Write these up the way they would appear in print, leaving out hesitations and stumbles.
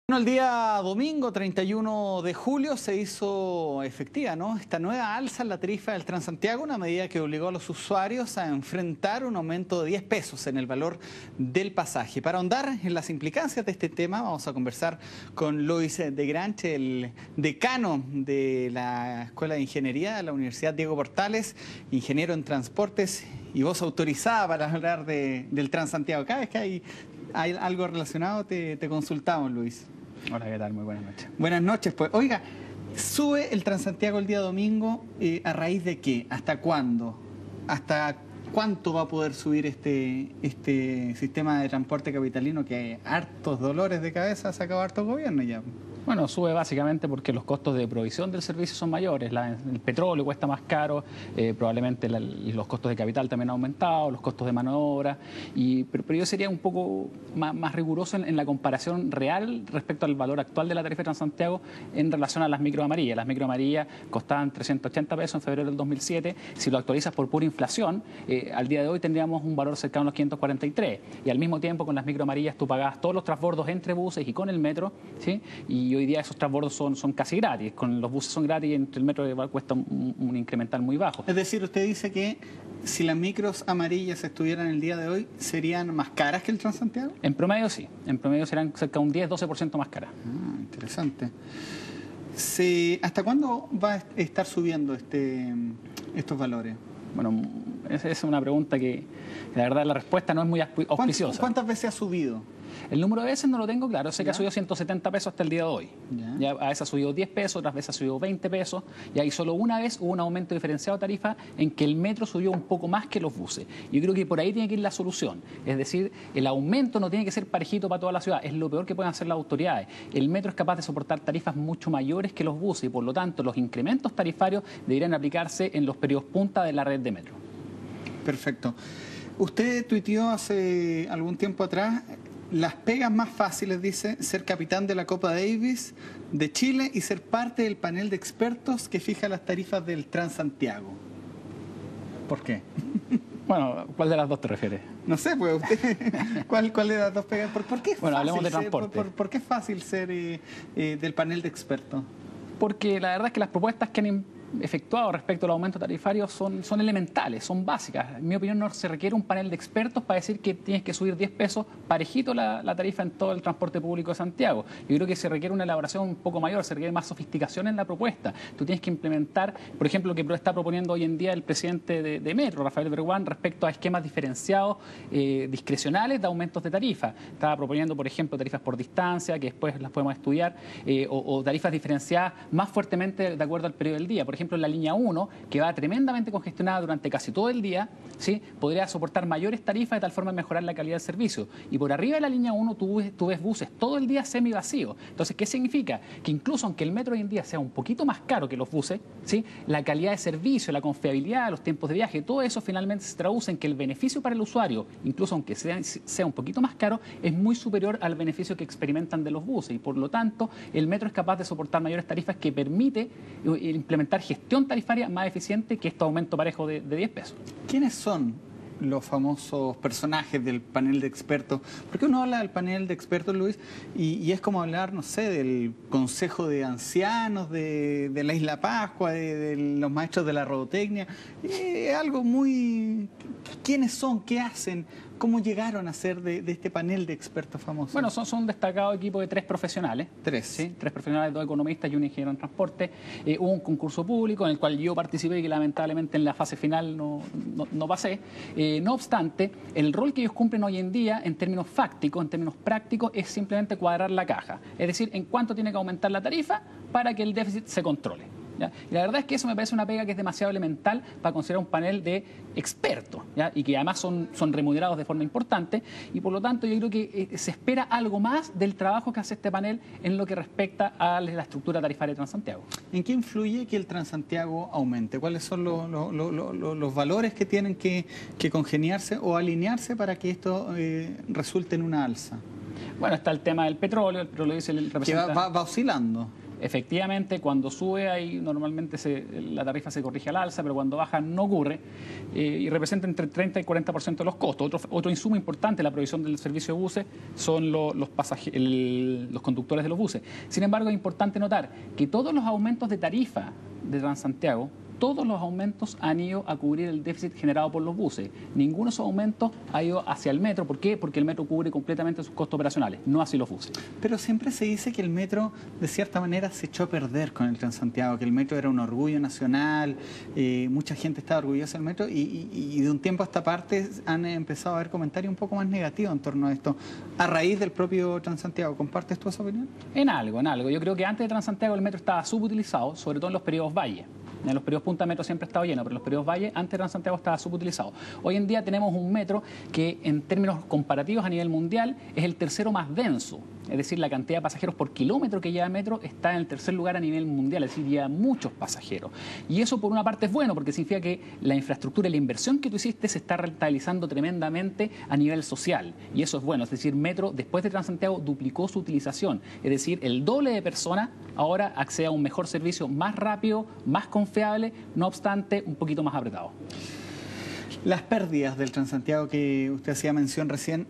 Bueno, el día domingo 31 de julio se hizo efectiva, ¿no?, esta nueva alza en la tarifa del Transantiago, una medida que obligó a los usuarios a enfrentar un aumento de 10 pesos en el valor del pasaje. Para ahondar en las implicancias de este tema, vamos a conversar con Luis de Granche, el decano de la Escuela de Ingeniería de la Universidad Diego Portales, ingeniero en transportes y voz autorizada para hablar del Transantiago. Cada vez que hay algo relacionado te consultamos, Luis. Hola, ¿qué tal? Muy buenas noches. Buenas noches, pues. Oiga, sube el Transantiago el día domingo, ¿a raíz de qué? ¿Hasta cuándo? ¿Hasta cuánto va a poder subir este sistema de transporte capitalino que hartos dolores de cabeza ha sacado harto gobierno ya? Bueno, sube básicamente porque los costos de provisión del servicio son mayores. El petróleo cuesta más caro, probablemente los costos de capital también han aumentado, los costos de mano de obra. Pero yo sería un poco más riguroso en la comparación real respecto al valor actual de la tarifa de Transantiago en relación a las micro amarillas. Las micro amarillas costaban 380 pesos en febrero del 2007. Si lo actualizas por pura inflación, al día de hoy tendríamos un valor cercano a los 543. Y al mismo tiempo con las micro amarillas tú pagabas todos los transbordos entre buses y con el metro, ¿sí? Y hoy día esos transbordos son casi gratis. Con los buses son gratis y entre el metro cuesta un incremental muy bajo. Es decir, usted dice que si las micros amarillas estuvieran el día de hoy, ¿serían más caras que el Transantiago? En promedio sí. En promedio serán cerca de un 10-12% más caras. Ah, interesante. ¿Hasta cuándo va a estar subiendo estos valores? Bueno, esa es una pregunta que la verdad la respuesta no es muy auspiciosa. ¿Cuántas veces ha subido? El número de veces no lo tengo claro, sé que ha subido 170 pesos hasta el día de hoy. Ya a veces ha subido 10 pesos, otras veces ha subido 20 pesos, y ahí solo una vez hubo un aumento diferenciado de tarifa en que el metro subió un poco más que los buses. Yo creo que por ahí tiene que ir la solución, es decir, el aumento no tiene que ser parejito para toda la ciudad, es lo peor que pueden hacer las autoridades. El metro es capaz de soportar tarifas mucho mayores que los buses y por lo tanto los incrementos tarifarios deberían aplicarse en los periodos punta de la red de metro. Perfecto. Usted tuiteó hace algún tiempo atrás: las pegas más fáciles, dice, ser capitán de la Copa Davis de Chile y ser parte del panel de expertos que fija las tarifas del Transantiago. ¿Por qué? Bueno, ¿cuál de las dos te refieres? No sé, pues usted, ¿cuál de las dos pegas? ¿Por qué es bueno, fácil hablemos de transporte. ¿Por qué es fácil ser del panel de expertos? Porque la verdad es que las propuestas que han efectuado respecto al aumento tarifario son elementales, son básicas. En mi opinión no se requiere un panel de expertos para decir que tienes que subir 10 pesos parejito la tarifa en todo el transporte público de Santiago. Yo creo que se requiere una elaboración un poco mayor, se requiere más sofisticación en la propuesta. Tú tienes que implementar, por ejemplo, lo que está proponiendo hoy en día el presidente de Metro, Rafael Berguán, respecto a esquemas diferenciados discrecionales de aumentos de tarifa. Estaba proponiendo, por ejemplo, tarifas por distancia, que después las podemos estudiar, o tarifas diferenciadas más fuertemente de acuerdo al periodo del día. Por ejemplo, en la línea 1, que va tremendamente congestionada durante casi todo el día, ¿sí?, podría soportar mayores tarifas de tal forma de mejorar la calidad del servicio. Y por arriba de la línea 1 tú ves buses todo el día semivacíos. Entonces, ¿qué significa? Que incluso aunque el metro hoy en día sea un poquito más caro que los buses, ¿sí?, la calidad de servicio, la confiabilidad, los tiempos de viaje, todo eso finalmente se traduce en que el beneficio para el usuario, incluso aunque sea un poquito más caro, es muy superior al beneficio que experimentan de los buses. Y por lo tanto, el metro es capaz de soportar mayores tarifas que permite implementar gestión tarifaria más eficiente que este aumento parejo de 10 pesos. ¿Quiénes son los famosos personajes del panel de expertos? Porque uno habla del panel de expertos, Luis, y es como hablar, no sé, del Consejo de Ancianos, de la Isla Pascua, de los maestros de la robotecnia. Algo muy... ¿Quiénes son? ¿Qué hacen? ¿Cómo llegaron a ser de este panel de expertos famosos? Bueno, son un destacado equipo de 3 profesionales. ¿Sí? 3 profesionales, 2 economistas y un ingeniero en transporte. Hubo un concurso público en el cual yo participé y que lamentablemente en la fase final no pasé. No obstante, el rol que ellos cumplen hoy en día, en términos fácticos, en términos prácticos, es simplemente cuadrar la caja. Es decir, en cuánto tiene que aumentar la tarifa para que el déficit se controle. ¿Ya? Y la verdad es que eso me parece una pega que es demasiado elemental para considerar un panel de expertos, ¿ya? Y que además son remunerados de forma importante, y por lo tanto yo creo que se espera algo más del trabajo que hace este panel en lo que respecta a la estructura tarifaria de Transantiago. ¿En qué influye que el Transantiago aumente? ¿Cuáles son los valores que tienen que congeniarse o alinearse para que esto resulte en una alza? Bueno, está el tema del petróleo dice el representante. Que va oscilando. Efectivamente, cuando sube ahí normalmente la tarifa se corrige al alza, pero cuando baja no ocurre y representa entre 30 y 40% de los costos. Otro insumo importante en la provisión del servicio de buses son los conductores de los buses. Sin embargo, es importante notar que todos los aumentos de tarifa de Transantiago, todos los aumentos han ido a cubrir el déficit generado por los buses. Ninguno de esos aumentos ha ido hacia el metro. ¿Por qué? Porque el metro cubre completamente sus costos operacionales, no así los buses. Pero siempre se dice que el metro, de cierta manera, se echó a perder con el Transantiago, que el metro era un orgullo nacional, mucha gente estaba orgullosa del metro y de un tiempo a esta parte han empezado a haber comentarios un poco más negativos en torno a esto, a raíz del propio Transantiago. ¿Compartes tú esa opinión? En algo. Yo creo que antes de Transantiago el metro estaba subutilizado, sobre todo en los periodos valle. En los periodos punta metro siempre ha estado lleno, pero en los periodos valle, antes de Transantiago estaba subutilizado. Hoy en día tenemos un metro que en términos comparativos a nivel mundial es el tercero más denso. Es decir, la cantidad de pasajeros por kilómetro que lleva el metro está en el tercer lugar a nivel mundial, es decir, lleva muchos pasajeros. Y eso por una parte es bueno porque significa que la infraestructura y la inversión que tú hiciste se está rentabilizando tremendamente a nivel social. Y eso es bueno, es decir, metro después de Transantiago duplicó su utilización. Es decir, el doble de personas ahora accede a un mejor servicio más rápido, más confiable, no obstante, un poquito más apretado. Las pérdidas del Transantiago que usted hacía mención recién,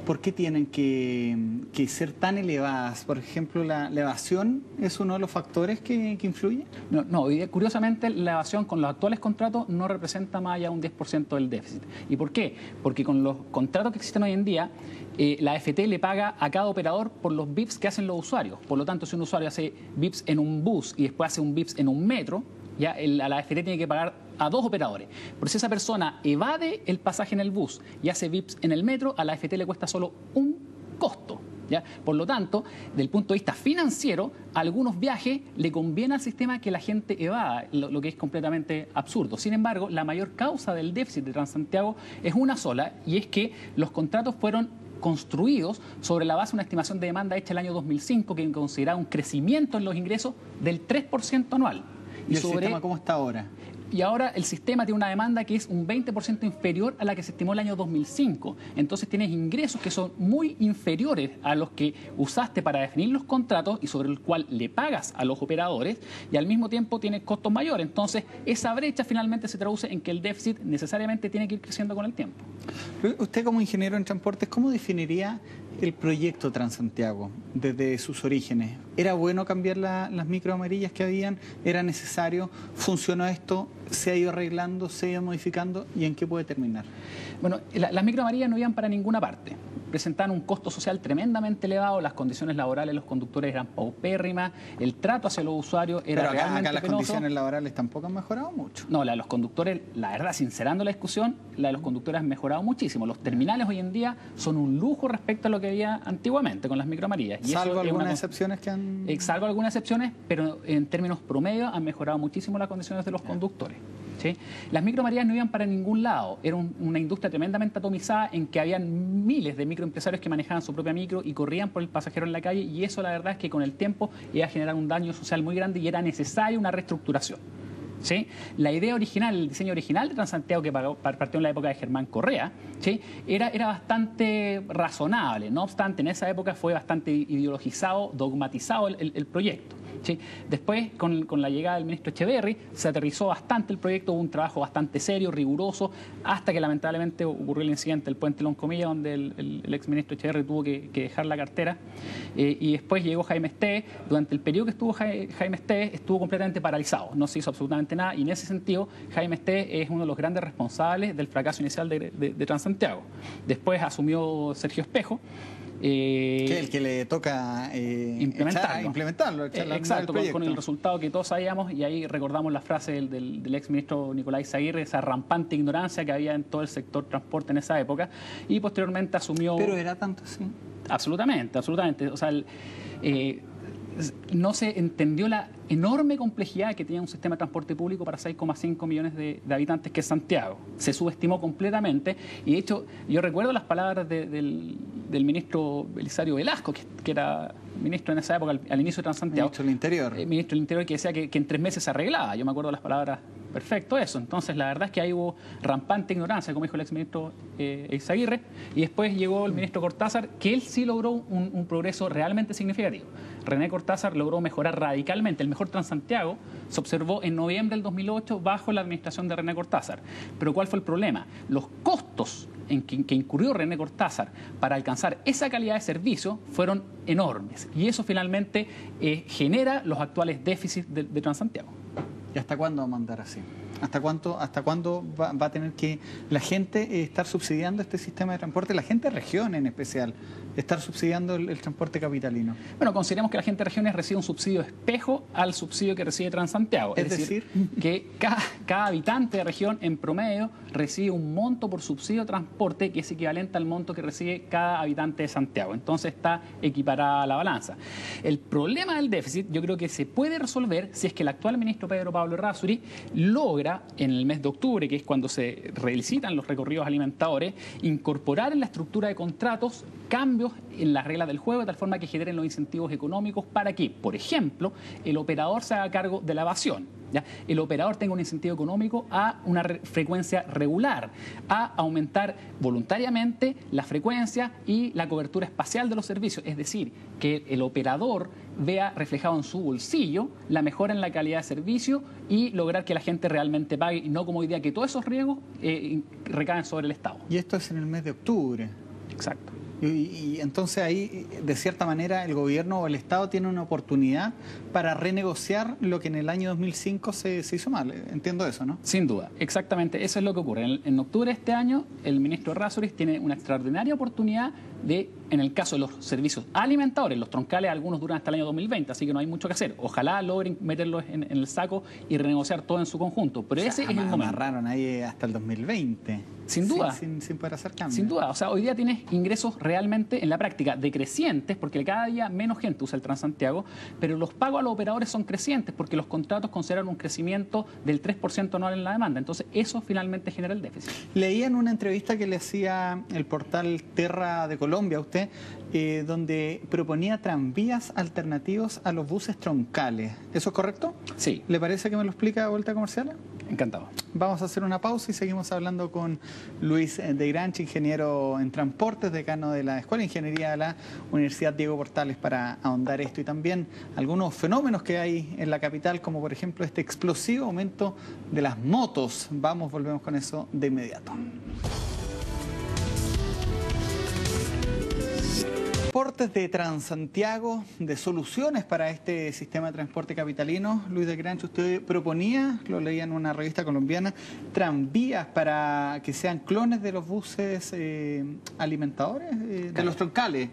¿por qué tienen que ser tan elevadas? Por ejemplo, ¿la evasión es uno de los factores que influye? No, curiosamente la evasión con los actuales contratos no representa más allá de un 10% del déficit. ¿Y por qué? Porque con los contratos que existen hoy en día, la AFT le paga a cada operador por los VIPs que hacen los usuarios. Por lo tanto, si un usuario hace VIPs en un bus y después hace un VIPs en un metro, ya a la AFT tiene que pagar a dos operadores. Pero si esa persona evade el pasaje en el bus y hace VIPs en el metro, a la AFT le cuesta solo un costo. ¿Ya? Por lo tanto, desde el punto de vista financiero, a algunos viajes le conviene al sistema que la gente evada, lo que es completamente absurdo. Sin embargo, la mayor causa del déficit de Transantiago es una sola, y es que los contratos fueron construidos sobre la base de una estimación de demanda hecha el año 2005 que consideraba un crecimiento en los ingresos del 3% anual. ¿Y el sistema cómo está ahora? Y ahora el sistema tiene una demanda que es un 20% inferior a la que se estimó el año 2005. Entonces tienes ingresos que son muy inferiores a los que usaste para definir los contratos y sobre el cual le pagas a los operadores, y al mismo tiempo tienes costos mayores. Entonces esa brecha finalmente se traduce en que el déficit necesariamente tiene que ir creciendo con el tiempo. Usted como ingeniero en transportes, ¿cómo definiría el proyecto Transantiago desde sus orígenes? ¿Era bueno cambiar las microamarillas que habían? ¿Era necesario? ¿Funcionó esto? ¿Se ha ido arreglando? ¿Se ha ido modificando? ¿Y en qué puede terminar? Bueno, las microamarillas no iban para ninguna parte. Presentaban un costo social tremendamente elevado, las condiciones laborales de los conductores eran paupérrimas, el trato hacia los usuarios era realmente acá las penoso. Condiciones laborales tampoco han mejorado mucho. No, la de los conductores, la verdad, sincerando la discusión, la de los conductores ha mejorado muchísimo. Los terminales hoy en día son un lujo respecto a lo que había antiguamente con las microamarillas. Y salvo algunas excepciones que han... Salvo algunas excepciones, pero en términos promedio han mejorado muchísimo las condiciones de los conductores. ¿Sí? Las microamarillas no iban para ningún lado, era una industria tremendamente atomizada en que habían miles de microempresarios que manejaban su propia micro y corrían por el pasajero en la calle, y eso la verdad es que con el tiempo iba a generar un daño social muy grande y era necesaria una reestructuración. ¿Sí? La idea original, el diseño original de Transantiago, que partió en la época de Germán Correa, ¿sí? era bastante razonable. No obstante, en esa época fue bastante ideologizado, dogmatizado el proyecto. ¿Sí? Después, con la llegada del ministro Echeverri, se aterrizó bastante el proyecto, hubo un trabajo bastante serio, riguroso, hasta que lamentablemente ocurrió el incidente del puente Loncomilla, donde el exministro Echeverri tuvo que dejar la cartera, y después llegó Jaime Esté. Durante el periodo que estuvo Jaime Esté, estuvo completamente paralizado, no se hizo absolutamente nada, y en ese sentido Jaime Esté es uno de los grandes responsables del fracaso inicial de Transantiago. Después asumió Sergio Espejo, que es el que le toca implementarlo. Exacto, con el resultado que todos sabíamos, y ahí recordamos la frase del exministro Nicolás Aguirre, esa rampante ignorancia que había en todo el sector transporte en esa época, y posteriormente asumió... ¿Pero era tanto así? Absolutamente. O sea, no se entendió la enorme complejidad que tenía un sistema de transporte público para 6,5 millones de habitantes que es Santiago. Se subestimó completamente, y de hecho yo recuerdo las palabras del ministro Belisario Velasco, que era ministro en esa época al inicio de Transantiago. Ministro del Interior. Ministro del Interior, que decía que en 3 meses se arreglaba. Yo me acuerdo las palabras perfecto eso. Entonces, la verdad es que ahí hubo rampante ignorancia, como dijo el exministro Eizaguirre, y después llegó el ministro Cortázar, que él sí logró un progreso realmente significativo. René Cortázar logró mejorar radicalmente. El mejor Transantiago se observó en noviembre del 2008 bajo la administración de René Cortázar. Pero ¿cuál fue el problema? Los costos en que incurrió René Cortázar para alcanzar esa calidad de servicio fueron enormes. Y eso finalmente genera los actuales déficits de Transantiago. ¿Y hasta cuándo vamos a andar así? ¿Hasta cuándo va a tener que la gente estar subsidiando este sistema de transporte? La gente de región en especial, estar subsidiando el transporte capitalino. Bueno, consideremos que la gente de regiones recibe un subsidio espejo al subsidio que recibe Transantiago. Es decir, que cada habitante de región en promedio recibe un monto por subsidio de transporte que es equivalente al monto que recibe cada habitante de Santiago. Entonces está equiparada la balanza. El problema del déficit yo creo que se puede resolver si es que el actual ministro Pedro Pablo Errázuriz logra en el mes de octubre, que es cuando se relicitan los recorridos alimentadores, incorporar en la estructura de contratos cambios en las reglas del juego de tal forma que generen los incentivos económicos para que, por ejemplo, el operador se haga cargo de la evasión. ¿Ya? El operador tenga un incentivo económico a una frecuencia regular, a aumentar voluntariamente la frecuencia y la cobertura espacial de los servicios. Es decir, que el operador vea reflejado en su bolsillo la mejora en la calidad de servicio y lograr que la gente realmente pague, y no como hoy día que todos esos riesgos recaen sobre el Estado. Y esto es en el mes de octubre. Exacto. Y entonces ahí, de cierta manera, el gobierno o el Estado tiene una oportunidad para renegociar lo que en el año 2005 se hizo mal. Entiendo eso, ¿no? Sin duda, exactamente. Eso es lo que ocurre. En octubre de este año, el ministro Errázuriz tiene una extraordinaria oportunidad de, en el caso de los servicios alimentadores, los troncales, algunos duran hasta el año 2020, así que no hay mucho que hacer. Ojalá logren meterlos en el saco y renegociar todo en su conjunto. Pero ese es el momento. Amarraron ahí hasta el 2020. Sin duda. Sin poder hacer cambios. Sin duda. O sea, hoy día tienes ingresos realmente en la práctica decrecientes, porque cada día menos gente usa el Transantiago, pero los pagos a los operadores son crecientes, porque los contratos consideran un crecimiento del 3% anual en la demanda. Entonces, eso finalmente genera el déficit. Leía en una entrevista que le hacía el portal Terra de Colombia a usted, donde proponía tranvías alternativos a los buses troncales. ¿Eso es correcto? Sí. ¿Le parece que me lo explica a vuelta comercial? Encantado. Vamos a hacer una pausa y seguimos hablando con Luis de Granchi, ingeniero en transportes, decano de la Escuela de Ingeniería de la Universidad Diego Portales, para ahondar esto y también algunos fenómenos que hay en la capital, como por ejemplo este explosivo aumento de las motos. Volvemos con eso de inmediato. Transportes de Transantiago, de soluciones para este sistema de transporte capitalino. Luis de Granchi, usted proponía, lo leía en una revista colombiana, tranvías para que sean clones de los buses alimentadores, de los troncales.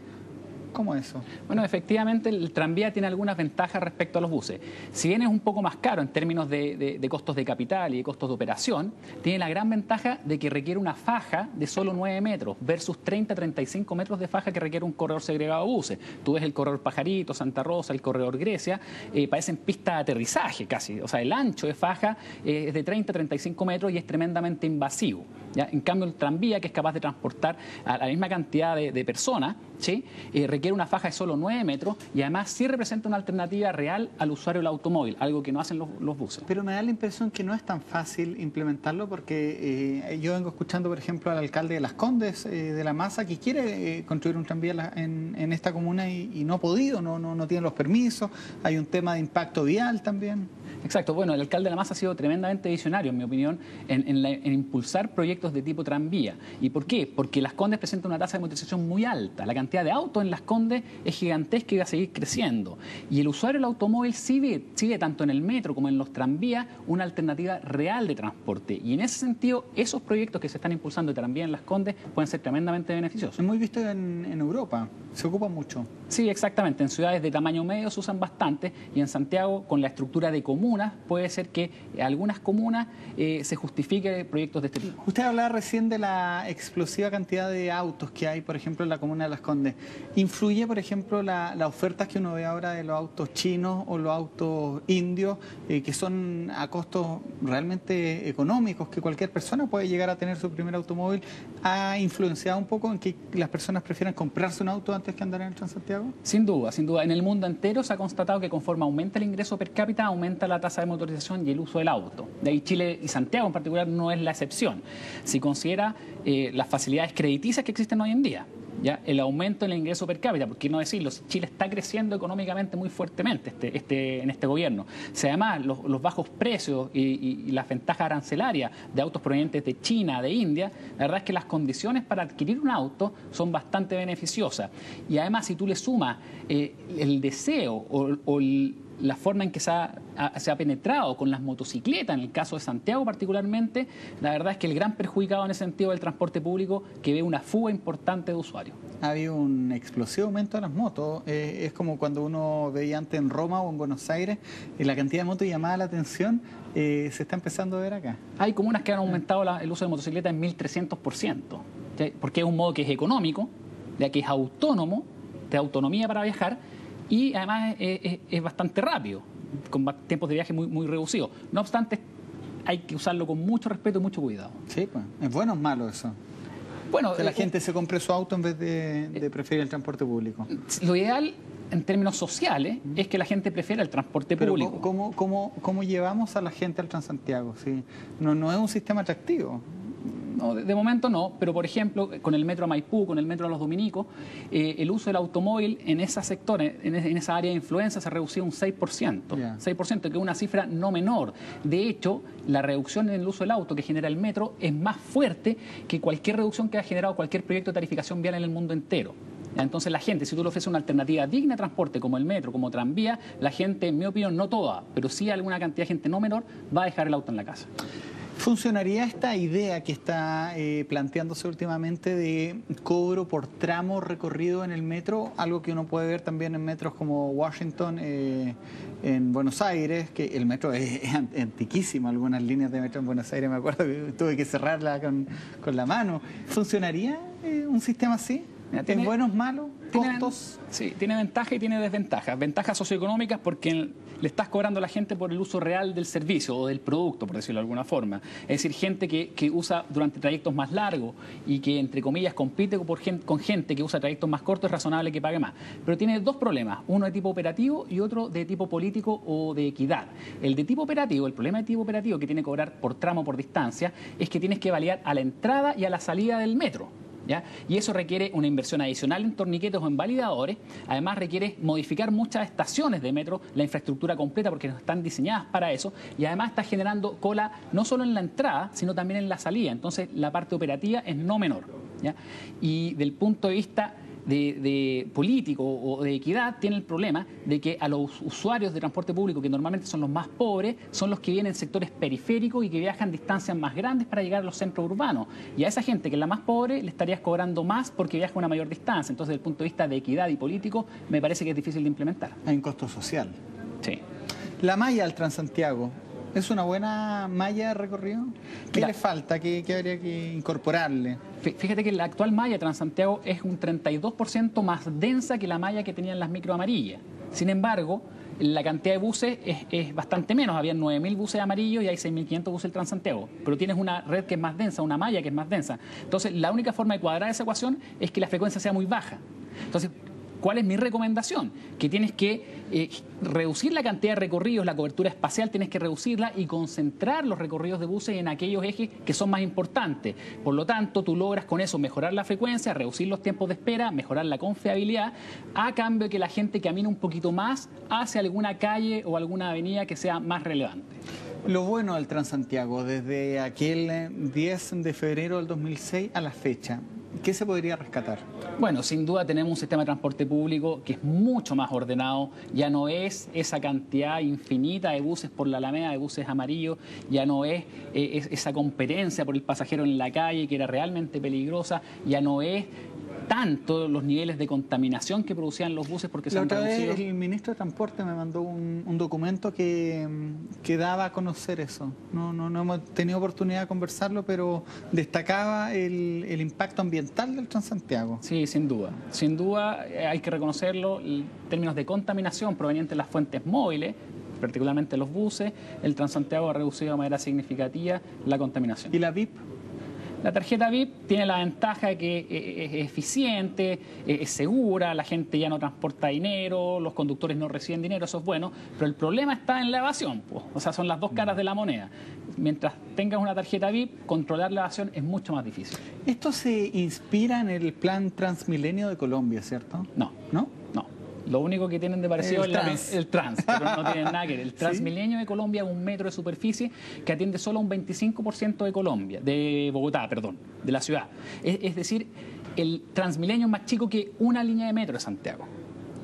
¿Cómo eso? Bueno, efectivamente el tranvía tiene algunas ventajas respecto a los buses. Si bien es un poco más caro en términos de costos de capital y de costos de operación, tiene la gran ventaja de que requiere una faja de solo 9 metros versus 30-35 metros de faja que requiere un corredor segregado de buses. Tú ves el corredor Pajarito, Santa Rosa, el corredor Grecia, parecen pistas de aterrizaje casi. O sea, el ancho de faja es de 30-35 metros y es tremendamente invasivo. ¿Ya? En cambio, el tranvía, que es capaz de transportar a la misma cantidad de personas, ¿sí? Requiere una faja de solo 9 metros y además sí representa una alternativa real al usuario del automóvil, algo que no hacen los buses. Pero me da la impresión que no es tan fácil implementarlo porque yo vengo escuchando, por ejemplo, al alcalde de Las Condes, de La Maza, que quiere construir un tranvía en esta comuna y no ha podido, no tiene los permisos, hay un tema de impacto vial también. Exacto, bueno, el alcalde de La Maza ha sido tremendamente visionario, en mi opinión, en impulsar proyectos de tipo tranvía. ¿Y por qué? Porque Las Condes presenta una tasa de motorización muy alta, la cantidad de autos en Las Condes es gigantesca y va a seguir creciendo. Y el usuario del automóvil sí ve tanto en el metro como en los tranvías una alternativa real de transporte. Y en ese sentido, esos proyectos que se están impulsando de tranvía en Las Condes pueden ser tremendamente beneficiosos. Es muy visto en Europa, se ocupa mucho. Sí, exactamente. En ciudades de tamaño medio se usan bastante y en Santiago, con la estructura de comunas, puede ser que en algunas comunas se justifique proyectos de este tipo. Usted hablaba recién de la explosiva cantidad de autos que hay, por ejemplo, en la comuna de Las Condes. ¿Influye, por ejemplo, las ofertas que uno ve ahora de los autos chinos o los autos indios, que son a costos realmente económicos, que cualquier persona puede llegar a tener su primer automóvil? ¿Ha influenciado un poco en que las personas prefieran comprarse un auto antes que andar en el Transantiago? Transantiago? Sin duda, sin duda. En el mundo entero se ha constatado que conforme aumenta el ingreso per cápita, aumenta la tasa de motorización y el uso del auto. De ahí Chile y Santiago en particular no es la excepción. Si considera las facilidades crediticias que existen hoy en día, ¿ya? El aumento en el ingreso per cápita, por qué no decirlo, Chile está creciendo económicamente muy fuertemente en este gobierno. Si además los bajos precios y las ventajas arancelarias de autos provenientes de China, de India, la verdad es que las condiciones para adquirir un auto son bastante beneficiosas. Y además, si tú le sumas el deseo la forma en que se ha penetrado con las motocicletas, en el caso de Santiago particularmente, la verdad es que el gran perjudicado en ese sentido es el transporte público, que ve una fuga importante de usuarios. Ha habido un explosivo aumento de las motos. Es como cuando uno veía antes en Roma o en Buenos Aires, y la cantidad de motos llamaba la atención, se está empezando a ver acá. Hay comunas que han aumentado el uso de motocicletas en 1300%, ¿sí? Porque es un modo que es económico, ya que es autónomo, de autonomía para viajar, y además es bastante rápido, con tiempos de viaje muy reducidos. No obstante, hay que usarlo con mucho respeto y mucho cuidado. Sí, pues, ¿es bueno o es malo eso? Bueno, que la gente se compre su auto en vez de preferir el transporte público. Lo ideal, en términos sociales, es que la gente prefiera el transporte público. ¿Cómo llevamos a la gente al Transantiago? ¿Sí? No es un sistema atractivo. No, de momento no, pero por ejemplo, con el metro a Maipú, con el metro a Los Dominicos, el uso del automóvil en esos sectores, en esa área de influencia, se ha reducido un 6%. 6%, que es una cifra no menor. De hecho, la reducción en el uso del auto que genera el metro es más fuerte que cualquier reducción que ha generado cualquier proyecto de tarificación vial en el mundo entero. Entonces la gente, si tú le ofreces una alternativa digna de transporte como el metro, como tranvía, la gente, en mi opinión, no toda, pero sí alguna cantidad de gente no menor, va a dejar el auto en la casa. ¿Funcionaría esta idea que está planteándose últimamente de cobro por tramo recorrido en el metro? Algo que uno puede ver también en metros como Washington, en Buenos Aires, que el metro es antiquísimo. Algunas líneas de metro en Buenos Aires, me acuerdo que tuve que cerrarla con la mano. ¿Funcionaría un sistema así? ¿Es buenos, malos, costos? Sí, tiene ventajas y tiene desventajas. Ventajas socioeconómicas porque le estás cobrando a la gente por el uso real del servicio o del producto, por decirlo de alguna forma. Es decir, gente que usa durante trayectos más largos y que, entre comillas, compite con gente que usa trayectos más cortos, es razonable que pague más. Pero tiene dos problemas, uno de tipo operativo y otro de tipo político o de equidad. El de tipo operativo, el problema de tipo operativo que tiene que cobrar por tramo, por distancia, es que tienes que validar a la entrada y a la salida del metro. ¿Ya? Y eso requiere una inversión adicional en torniquetes o en validadores. Además requiere modificar muchas estaciones de metro, la infraestructura completa, porque no están diseñadas para eso, y además está generando cola no solo en la entrada, sino también en la salida. Entonces la parte operativa es no menor, ¿ya? Y del punto de vista de político o de equidad, tiene el problema de que a los usuarios de transporte público, que normalmente son los más pobres, son los que viven en sectores periféricos y que viajan distancias más grandes para llegar a los centros urbanos. Y a esa gente que es la más pobre le estarías cobrando más porque viaja una mayor distancia. Entonces, desde el punto de vista de equidad y político, me parece que es difícil de implementar. Hay un costo social. Sí. La malla al Transantiago, ¿es una buena malla de recorrido? ¿Qué le falta? ¿Qué habría que incorporarle? Fíjate que la actual malla de Transantiago es un 32% más densa que la malla que tenían las micro amarillas. Sin embargo, la cantidad de buses es bastante menos. Habían 9.000 buses amarillos y hay 6.500 buses del Transantiago. Pero tienes una red que es más densa, una malla que es más densa. Entonces, la única forma de cuadrar esa ecuación es que la frecuencia sea muy baja. Entonces, ¿cuál es mi recomendación? Que tienes que reducir la cantidad de recorridos, la cobertura espacial tienes que reducirla y concentrar los recorridos de buses en aquellos ejes que son más importantes. Por lo tanto, tú logras con eso mejorar la frecuencia, reducir los tiempos de espera, mejorar la confiabilidad, a cambio de que la gente camine un poquito más hacia alguna calle o alguna avenida que sea más relevante. Lo bueno del Transantiago, desde aquel 10 de febrero del 2006 a la fecha, ¿qué se podría rescatar? Bueno, sin duda tenemos un sistema de transporte público que es mucho más ordenado, ya no es esa cantidad infinita de buses por la Alameda, de buses amarillos, ya no es esa competencia por el pasajero en la calle que era realmente peligrosa, ya no es tanto los niveles de contaminación que producían los buses porque se han reducido. El ministro de Transporte me mandó un documento que daba a conocer eso. No hemos tenido oportunidad de conversarlo, pero destacaba el impacto ambiental del Transantiago. Sí, sin duda. Sin duda hay que reconocerlo. En términos de contaminación proveniente de las fuentes móviles, particularmente los buses, el Transantiago ha reducido de manera significativa la contaminación. ¿Y la VIP? La tarjeta VIP tiene la ventaja de que es eficiente, es segura, la gente ya no transporta dinero, los conductores no reciben dinero, eso es bueno, pero el problema está en la evasión, pues. O sea, son las dos caras de la moneda. Mientras tengas una tarjeta VIP, controlar la evasión es mucho más difícil. Esto se inspira en el plan Transmilenio de Colombia, ¿cierto? No. ¿No? No. Lo único que tienen de parecido es el trans, pero no tienen nada que ver. El Transmilenio de Colombia es 1 metro de superficie que atiende solo a un 25% de Colombia, de Bogotá, perdón, de la ciudad. Es decir, el Transmilenio es más chico que una línea de metro de Santiago.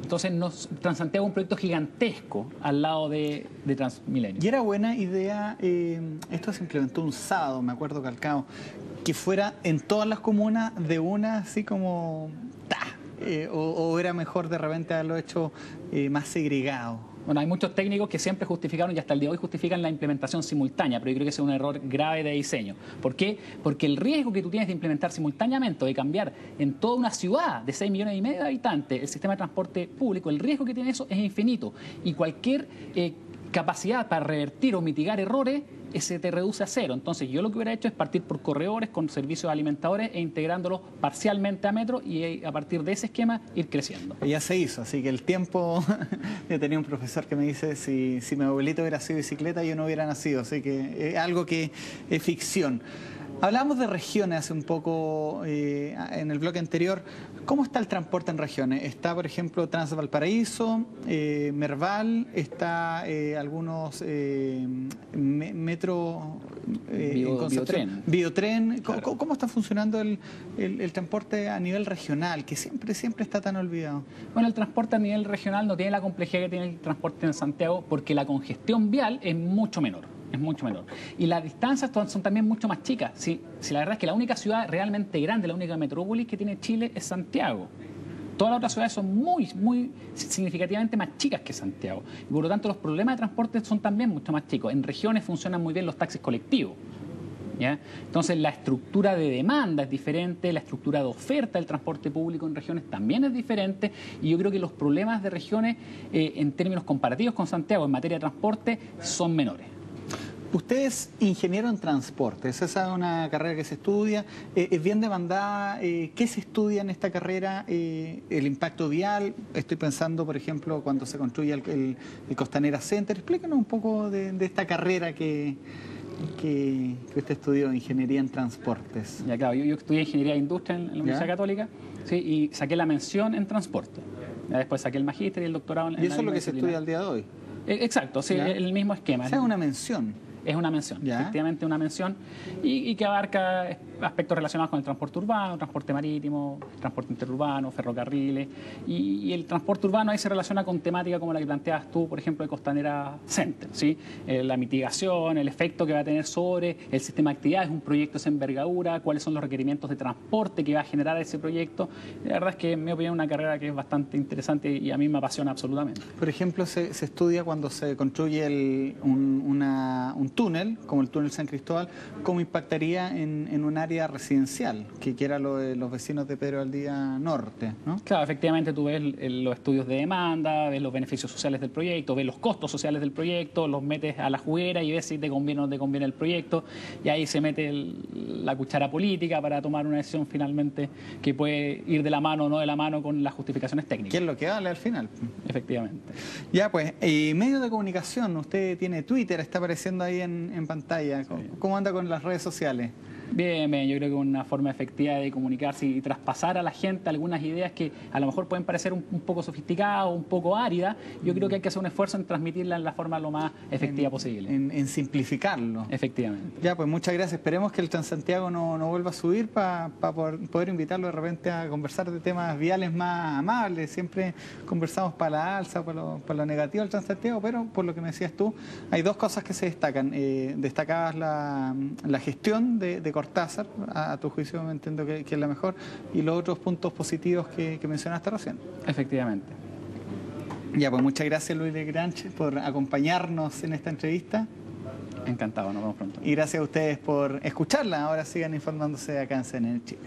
Entonces, Transantiago es un proyecto gigantesco al lado de Transmilenio. Y era buena idea, esto se implementó un sábado, me acuerdo, Calcao, que fuera en todas las comunas de una, así como... o era mejor de repente haberlo hecho más segregado. Bueno, hay muchos técnicos que siempre justificaron y hasta el día de hoy justifican la implementación simultánea, pero yo creo que ese es un error grave de diseño. ¿Por qué? Porque el riesgo que tú tienes de implementar simultáneamente o de cambiar en toda una ciudad de 6,5 millones de habitantes el sistema de transporte público, el riesgo que tiene eso es infinito. Y cualquier capacidad para revertir o mitigar errores se te reduce a cero. Entonces yo lo que hubiera hecho es partir por corredores con servicios alimentadores e integrándolos parcialmente a metro y a partir de ese esquema ir creciendo. Ya se hizo, así que el tiempo... Yo tenía un profesor que me dice si mi abuelito hubiera sido bicicleta yo no hubiera nacido, así que es algo que es ficción. Hablamos de regiones hace un poco en el bloque anterior. ¿Cómo está el transporte en regiones? Está, por ejemplo, Transvalparaíso, Merval, está algunos metro... Biotren. Biotren. ¿Cómo está funcionando el transporte a nivel regional, que siempre está tan olvidado? Bueno, el transporte a nivel regional no tiene la complejidad que tiene el transporte en Santiago porque la congestión vial es mucho menor. Es mucho menor. Y las distancias son también mucho más chicas. Si la verdad es que la única ciudad realmente grande, la única metrópolis que tiene Chile es Santiago. Todas las otras ciudades son muy significativamente más chicas que Santiago. Y por lo tanto los problemas de transporte son también mucho más chicos. En regiones funcionan muy bien los taxis colectivos. ¿Ya? Entonces la estructura de demanda es diferente, la estructura de oferta del transporte público en regiones también es diferente y yo creo que los problemas de regiones en términos comparativos con Santiago en materia de transporte son menores. Usted es ingeniero en transporte, esa es una carrera que se estudia, es bien demandada. ¿Qué se estudia en esta carrera? El impacto vial, estoy pensando, por ejemplo, cuando se construye el Costanera Center. Explícanos un poco de esta carrera que usted estudió, ingeniería en transportes. Ya, claro, yo estudié ingeniería de industria en la Universidad Católica, ¿sí? Y saqué la mención en transporte. Ya después saqué el magíster y el doctorado en ¿Y eso es lo que se estudia al día de hoy? Exacto, sí, el mismo esquema. O sea, es una mención. Es una mención, efectivamente una mención, y que abarca aspectos relacionados con el transporte urbano, transporte marítimo, transporte interurbano, ferrocarriles, y el transporte urbano ahí se relaciona con temática como la que planteabas tú, por ejemplo, de Costanera Center, ¿sí? La mitigación, el efecto que va a tener sobre el sistema de actividades, un proyecto de esa envergadura, cuáles son los requerimientos de transporte que va a generar ese proyecto. La verdad es que, en mi opinión, es una carrera que es bastante interesante y a mí me apasiona absolutamente. Por ejemplo, se estudia cuando se construye un túnel, como el túnel San Cristóbal, cómo impactaría en un área residencial, que era lo de los vecinos de Pedro Valdivia Norte, ¿no? Claro, efectivamente tú ves los estudios de demanda, ves los beneficios sociales del proyecto, ves los costos sociales del proyecto, los metes a la juguera y ves si te conviene o no te conviene el proyecto, y ahí se mete la cuchara política para tomar una decisión finalmente que puede ir de la mano o no de la mano con las justificaciones técnicas. ¿Qué es lo que vale al final? Efectivamente. Ya, pues, medios de comunicación, usted tiene Twitter, está apareciendo ahí en pantalla. ¿Cómo anda con las redes sociales? Bien, yo creo que una forma efectiva de comunicarse y traspasar a la gente algunas ideas que a lo mejor pueden parecer un poco sofisticadas o un poco áridas, yo creo que hay que hacer un esfuerzo en transmitirla en la forma lo más efectiva posible. En simplificarlo. Efectivamente. Ya, pues muchas gracias. Esperemos que el Transantiago no vuelva a subir para poder invitarlo de repente a conversar de temas viales más amables. Siempre conversamos para la alza, para lo negativo del Transantiago, pero por lo que me decías tú, hay dos cosas que se destacan. Destacabas la gestión de Cortázar, a tu juicio me entiendo que es la mejor, y los otros puntos positivos que mencionaste recién. Efectivamente. Ya, pues muchas gracias Luis Legrange por acompañarnos en esta entrevista. Encantado, nos vemos pronto. Y gracias a ustedes por escucharla. Ahora sigan informándose acá en CNN Chile.